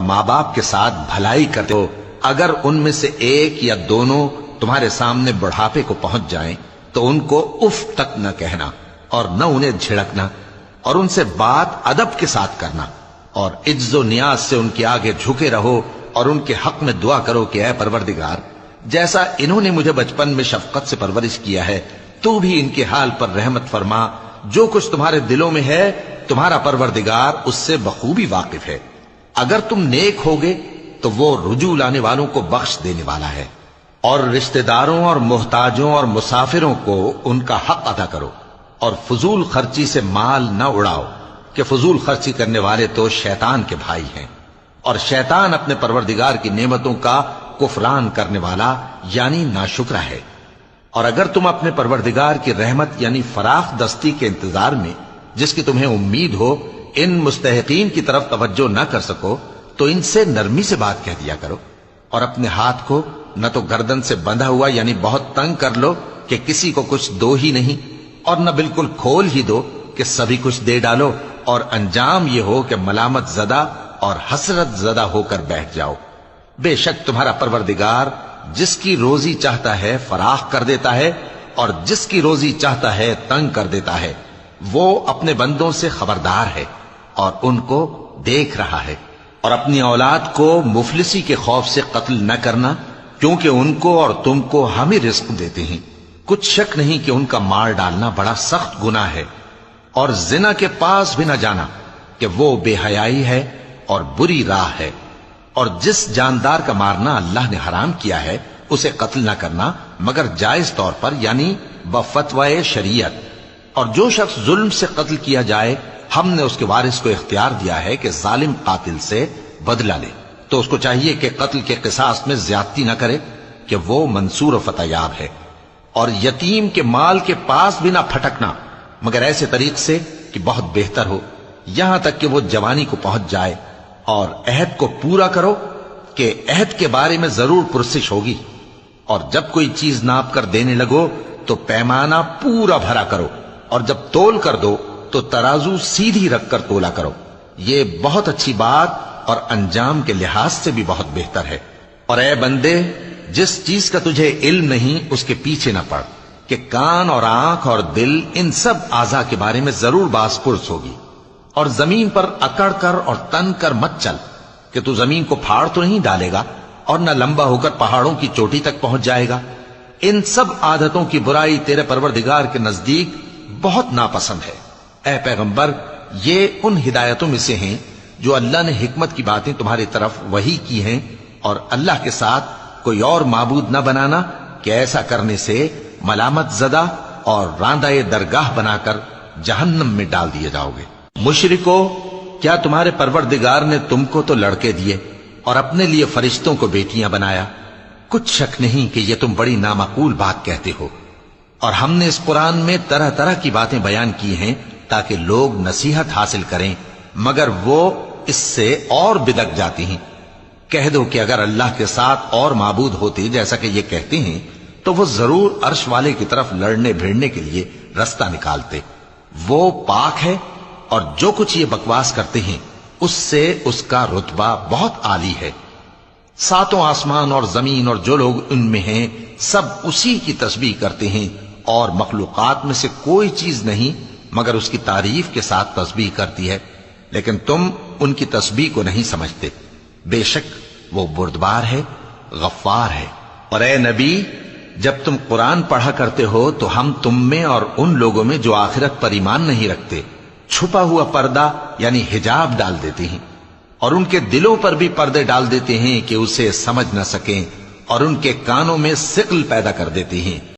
ماں باپ کے ساتھ بھلائی کرتے ہو، اگر ان میں سے ایک یا دونوں تمہارے سامنے بڑھاپے کو پہنچ جائیں تو ان کو اف تک نہ کہنا اور نہ انہیں جھڑکنا، اور ان سے بات ادب کے ساتھ کرنا، اور عجز و نیاز سے ان کے آگے جھکے رہو اور ان کے حق میں دعا کرو کہ اے پروردگار، جیسا انہوں نے مجھے بچپن میں شفقت سے پرورش کیا ہے تو بھی ان کے حال پر رحمت فرما، جو کچھ تمہارے دلوں میں ہے تمہارا پروردگار اس سے بخوبی واقف ہے، اگر تم نیک ہوگے تو وہ رجوع لانے والوں کو بخش دینے والا ہے۔ اور رشتہ داروں اور محتاجوں اور مسافروں کو ان کا حق ادا کرو، اور فضول خرچی سے مال نہ اڑاؤ کہ فضول خرچی کرنے والے تو شیطان کے بھائی ہیں، اور شیطان اپنے پروردگار کی نعمتوں کا کفران کرنے والا یعنی ناشکرا ہے۔ اور اگر تم اپنے پروردگار کی رحمت یعنی فراخ دستی کے انتظار میں جس کی تمہیں امید ہو ان مستحقین کی طرف توجہ نہ کر سکو تو ان سے نرمی سے بات کہہ دیا کرو، اور اپنے ہاتھ کو نہ تو گردن سے بندھا ہوا یعنی بہت تنگ کر لو کہ کسی کو کچھ دو ہی نہیں، اور نہ بالکل کھول ہی دو کہ سبھی کچھ دے ڈالو، اور انجام یہ ہو کہ ملامت زدہ اور حسرت زدہ ہو کر بیٹھ جاؤ۔ بے شک تمہارا پروردگار جس کی روزی چاہتا ہے فراخ کر دیتا ہے، اور جس کی روزی چاہتا ہے تنگ کر دیتا ہے، وہ اپنے بندوں سے خبردار ہے اور ان کو دیکھ رہا ہے۔ اور اپنی اولاد کو مفلسی کے خوف سے قتل نہ کرنا، کیونکہ ان کو اور تم کو ہم ہی رزق دیتے ہیں، کچھ شک نہیں کہ ان کا مار ڈالنا بڑا سخت گناہ ہے۔ اور زنا کے پاس بھی نہ جانا کہ وہ بے حیائی ہے اور بری راہ ہے۔ اور جس جاندار کا مارنا اللہ نے حرام کیا ہے اسے قتل نہ کرنا مگر جائز طور پر یعنی بفتوائے شریعت، اور جو شخص ظلم سے قتل کیا جائے ہم نے اس کے وارث کو اختیار دیا ہے کہ ظالم قاتل سے بدلہ لے، تو اس کو چاہیے کہ قتل کے قصاص میں زیادتی نہ کرے کہ وہ منصور و فتح یاب ہے۔ اور یتیم کے مال کے پاس بھی نہ پھٹکنا مگر ایسے طریق سے کہ بہت بہتر ہو، یہاں تک کہ وہ جوانی کو پہنچ جائے، اور عہد کو پورا کرو کہ عہد کے بارے میں ضرور پرسش ہوگی، اور جب کوئی چیز ناپ کر دینے لگو تو پیمانہ پورا بھرا کرو، اور جب تول کر دو تو ترازو سیدھی رکھ کر تولا کرو، یہ بہت اچھی بات اور انجام کے لحاظ سے بھی بہت بہتر ہے۔ اور اے بندے، جس چیز کا تجھے علم نہیں اس کے پیچھے نہ پڑ کہ کان اور آنکھ اور دل ان سب اعضاء کے بارے میں ضرور باز پرس ہوگی، اور زمین پر اکڑ کر اور تن کر مت چل کہ تو زمین کو پھاڑ تو نہیں ڈالے گا اور نہ لمبا ہو کر پہاڑوں کی چوٹی تک پہنچ جائے گا۔ ان سب عادتوں کی برائی تیرے پروردگار کے نزدیک بہت ناپسند ہے۔ اے پیغمبر، یہ ان ہدایتوں میں سے ہیں جو اللہ نے حکمت کی باتیں تمہاری طرف وحی کی ہیں، اور اللہ کے ساتھ کوئی اور معبود نہ بنانا کہ ایسا کرنے سے ملامت زدہ اور راندہ درگاہ بنا کر جہنم میں ڈال دیے جاؤ گے۔ مشرکو، کیا تمہارے پروردگار نے تم کو تو لڑکے دیے اور اپنے لیے فرشتوں کو بیٹیاں بنایا؟ کچھ شک نہیں کہ یہ تم بڑی نامعقول بات کہتے ہو، اور ہم نے اس قرآن میں طرح طرح کی باتیں بیان کی ہیں تاکہ لوگ نصیحت حاصل کریں، مگر وہ اس سے اور بدک جاتی ہیں۔ کہہ دو کہ اگر اللہ کے ساتھ اور معبود ہوتے جیسا کہ یہ کہتے ہیں تو وہ ضرور عرش والے کی طرف لڑنے بھیڑنے کے لیے رستہ نکالتے، وہ پاک ہے، اور جو کچھ یہ بکواس کرتے ہیں اس سے اس کا رتبہ بہت عالی ہے۔ ساتوں آسمان اور زمین اور جو لوگ ان میں ہیں سب اسی کی تسبیح کرتے ہیں، اور مخلوقات میں سے کوئی چیز نہیں مگر اس کی تعریف کے ساتھ تسبیح کرتی ہے، لیکن تم ان کی تسبیح کو نہیں سمجھتے۔ بے شک وہ بردبار ہے، غفار ہے۔ اور اے نبی، جب تم قرآن پڑھا کرتے ہو تو ہم تم میں اور ان لوگوں میں جو آخرت پر ایمان نہیں رکھتے چھپا ہوا پردہ یعنی حجاب ڈال دیتے ہیں، اور ان کے دلوں پر بھی پردے ڈال دیتے ہیں کہ اسے سمجھ نہ سکیں، اور ان کے کانوں میں ثقل پیدا کر دیتے ہیں۔